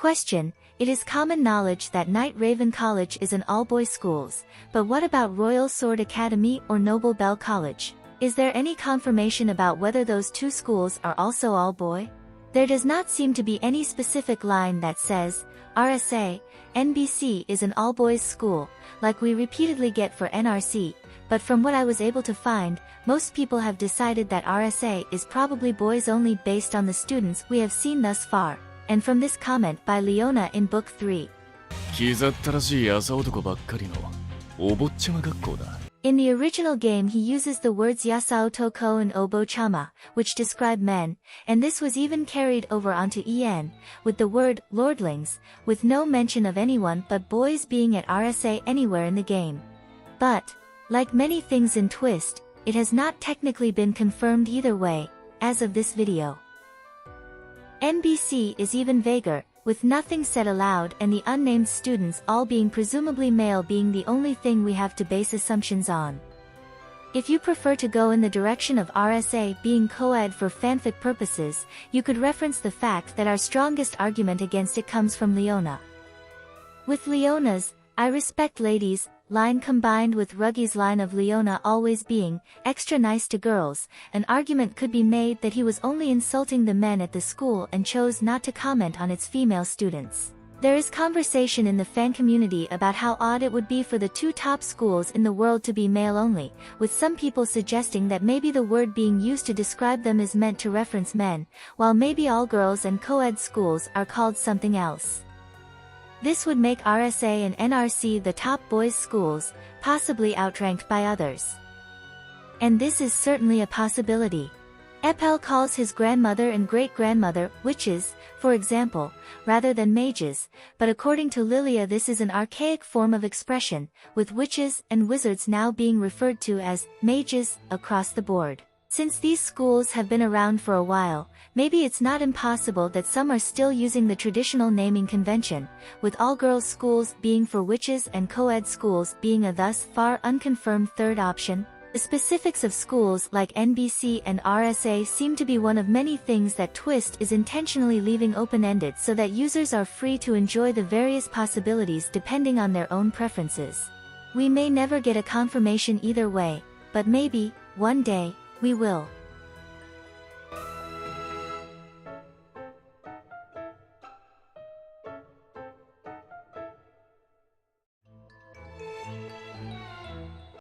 Question: It is common knowledge that Night Raven College is an all-boys schools, but what about Royal Sword Academy or Noble Bell College? Is there any confirmation about whether those two schools are also all-boy? There does not seem to be any specific line that says, RSA, NBC is an all-boys school, like we repeatedly get for NRC, but from what I was able to find, most people have decided that RSA is probably boys only based on the students we have seen thus far. And from this comment by Leona in Book 3. In the original game he uses the words Yasao Toko and Obo-chama, which describe men, and this was even carried over onto EN, with the word lordlings, with no mention of anyone but boys being at RSA anywhere in the game. But, like many things in Twist, it has not technically been confirmed either way, as of this video. NBC is even vaguer, with nothing said aloud and the unnamed students all being presumably male being the only thing we have to base assumptions on. If you prefer to go in the direction of RSA being co-ed for fanfic purposes, you could reference the fact that our strongest argument against it comes from Leona. With Leona's, I respect ladies, line combined with Ruggy's line of Leona always being extra nice to girls, an argument could be made that he was only insulting the men at the school and chose not to comment on its female students. There is conversation in the fan community about how odd it would be for the two top schools in the world to be male only, with some people suggesting that maybe the word being used to describe them is meant to reference men, while maybe all girls and co-ed schools are called something else. This would make RSA and NRC the top boys' schools, possibly outranked by others. And this is certainly a possibility. Epel calls his grandmother and great-grandmother witches, for example, rather than mages, but according to Lilia this is an archaic form of expression, with witches and wizards now being referred to as mages across the board. Since these schools have been around for a while, maybe it's not impossible that some are still using the traditional naming convention, with all-girls schools being for witches and co-ed schools being a thus far unconfirmed third option. The specifics of schools like NBC and RSA seem to be one of many things that Twist is intentionally leaving open-ended so that users are free to enjoy the various possibilities depending on their own preferences. We may never get a confirmation either way, but maybe, one day, we will.